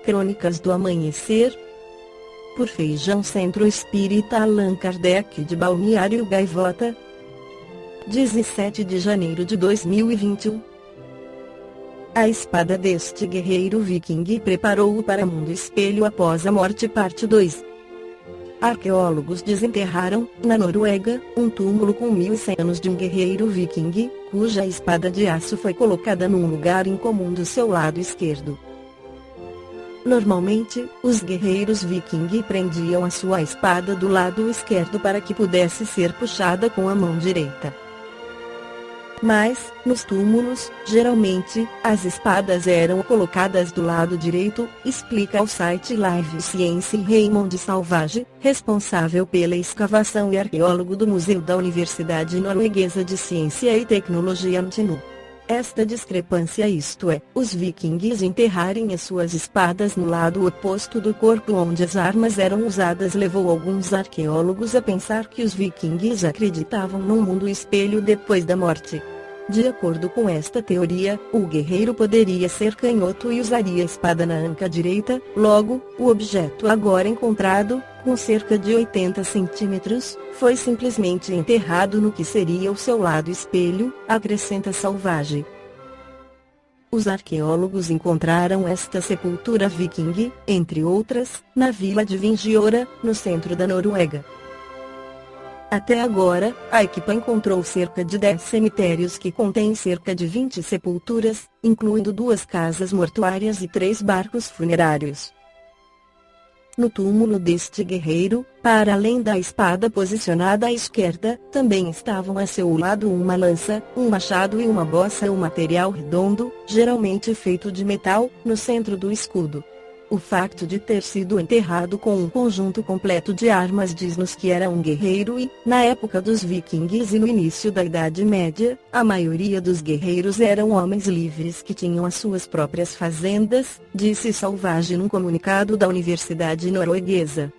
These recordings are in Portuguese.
Crônicas do Amanhecer, por Feijão Centro Espírita Allan Kardec de Balneário Gaivota, 17 de janeiro de 2021. A espada deste guerreiro viking preparou-o para mundo espelho após a morte. Parte 2. Arqueólogos desenterraram, na Noruega, um túmulo com 1100 anos de um guerreiro viking, cuja espada de aço foi colocada num lugar incomum do seu lado esquerdo. Normalmente, os guerreiros viking prendiam a sua espada do lado esquerdo para que pudesse ser puxada com a mão direita. Mas, nos túmulos, geralmente, as espadas eram colocadas do lado direito, explica ao site Live Science Raymond Salvage, responsável pela escavação e arqueólogo do Museu da Universidade Norueguesa de Ciência e Tecnologia NTNU. Esta discrepância, isto é, os vikings enterrarem as suas espadas no lado oposto do corpo onde as armas eram usadas, levou alguns arqueólogos a pensar que os vikings acreditavam num mundo espelho depois da morte. De acordo com esta teoria, o guerreiro poderia ser canhoto e usaria a espada na anca direita. Logo, o objeto agora encontrado, com cerca de 80 centímetros, foi simplesmente enterrado no que seria o seu lado espelho, acrescenta Salvage. Os arqueólogos encontraram esta sepultura viking, entre outras, na vila de Vingiora, no centro da Noruega. Até agora, a equipe encontrou cerca de 10 cemitérios que contêm cerca de 20 sepulturas, incluindo 2 casas mortuárias e 3 barcos funerários. No túmulo deste guerreiro, para além da espada posicionada à esquerda, também estavam a seu lado uma lança, um machado e uma bossa, um material redondo, geralmente feito de metal, no centro do escudo. O facto de ter sido enterrado com um conjunto completo de armas diz-nos que era um guerreiro e, na época dos vikings e no início da Idade Média, a maioria dos guerreiros eram homens livres que tinham as suas próprias fazendas, disse Salvage num comunicado da Universidade Norueguesa.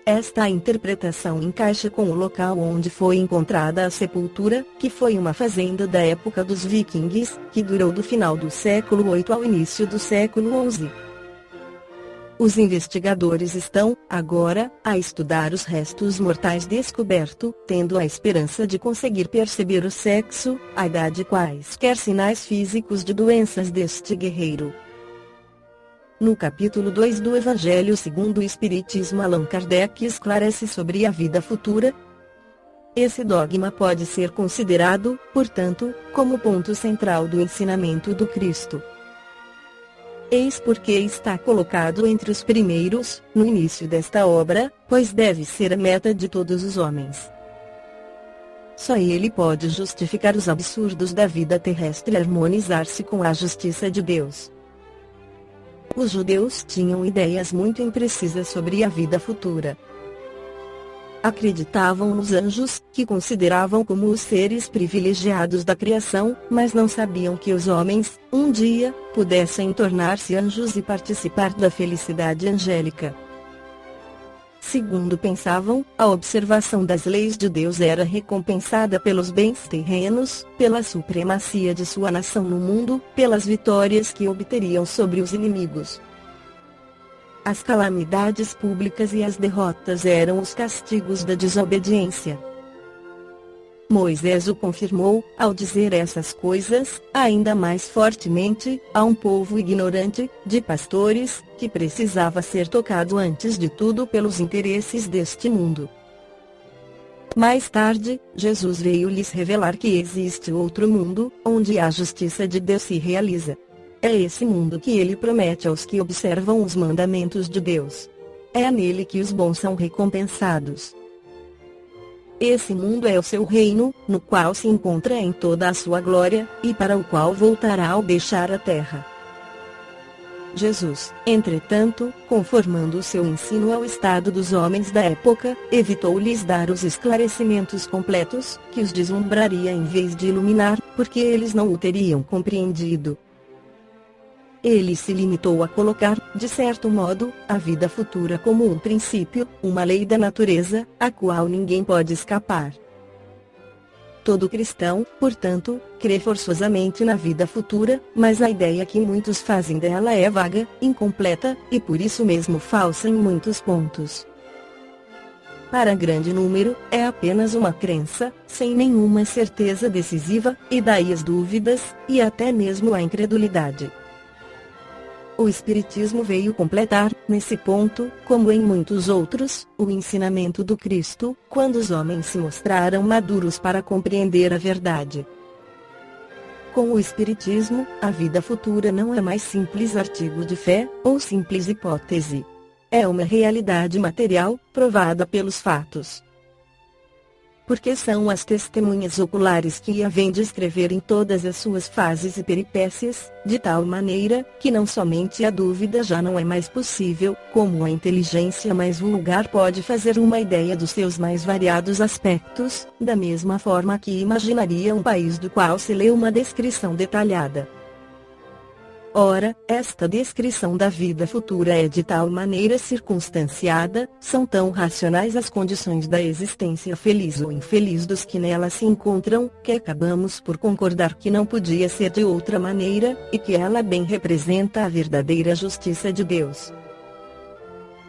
Esta interpretação encaixa com o local onde foi encontrada a sepultura, que foi uma fazenda da época dos vikings, que durou do final do século VIII ao início do século XI. Os investigadores estão, agora, a estudar os restos mortais descobertos, tendo a esperança de conseguir perceber o sexo, a idade e quaisquer sinais físicos de doenças deste guerreiro. No capítulo 2 do Evangelho segundo o Espiritismo, Allan Kardec esclarece sobre a vida futura. Esse dogma pode ser considerado, portanto, como ponto central do ensinamento do Cristo. Eis porque está colocado entre os primeiros, no início desta obra, pois deve ser a meta de todos os homens. Só ele pode justificar os absurdos da vida terrestre e harmonizar-se com a justiça de Deus. Os judeus tinham ideias muito imprecisas sobre a vida futura. Acreditavam nos anjos, que consideravam como os seres privilegiados da criação, mas não sabiam que os homens, um dia, pudessem tornar-se anjos e participar da felicidade angélica. Segundo pensavam, a observação das leis de Deus era recompensada pelos bens terrenos, pela supremacia de sua nação no mundo, pelas vitórias que obteriam sobre os inimigos. As calamidades públicas e as derrotas eram os castigos da desobediência. Moisés o confirmou, ao dizer essas coisas, ainda mais fortemente, a um povo ignorante, de pastores, que precisava ser tocado antes de tudo pelos interesses deste mundo. Mais tarde, Jesus veio lhes revelar que existe outro mundo, onde a justiça de Deus se realiza. É esse mundo que ele promete aos que observam os mandamentos de Deus. É nele que os bons são recompensados. Esse mundo é o seu reino, no qual se encontra em toda a sua glória, e para o qual voltará ao deixar a terra. Jesus, entretanto, conformando o seu ensino ao estado dos homens da época, evitou-lhes dar os esclarecimentos completos, que os deslumbraria em vez de iluminar, porque eles não o teriam compreendido. Ele se limitou a colocar, de certo modo, a vida futura como um princípio, uma lei da natureza, a qual ninguém pode escapar. Todo cristão, portanto, crê forçosamente na vida futura, mas a ideia que muitos fazem dela é vaga, incompleta, e por isso mesmo falsa em muitos pontos. Para grande número, é apenas uma crença, sem nenhuma certeza decisiva, e daí as dúvidas, e até mesmo a incredulidade. O Espiritismo veio completar, nesse ponto, como em muitos outros, o ensinamento do Cristo, quando os homens se mostraram maduros para compreender a verdade. Com o Espiritismo, a vida futura não é mais simples artigo de fé, ou simples hipótese. É uma realidade material, provada pelos fatos. Porque são as testemunhas oculares que a vêm descrever em todas as suas fases e peripécias, de tal maneira, que não somente a dúvida já não é mais possível, como a inteligência mais vulgar pode fazer uma ideia dos seus mais variados aspectos, da mesma forma que imaginaria um país do qual se lê uma descrição detalhada. Ora, esta descrição da vida futura é de tal maneira circunstanciada, são tão racionais as condições da existência feliz ou infeliz dos que nela se encontram, que acabamos por concordar que não podia ser de outra maneira, e que ela bem representa a verdadeira justiça de Deus.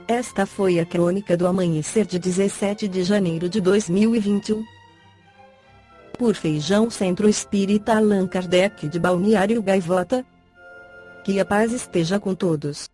Esta foi a crônica do amanhecer de 17 de janeiro de 2021. Por Feijão Centro Espírita Allan Kardec de Balneário Gaivota. Que a paz esteja com todos.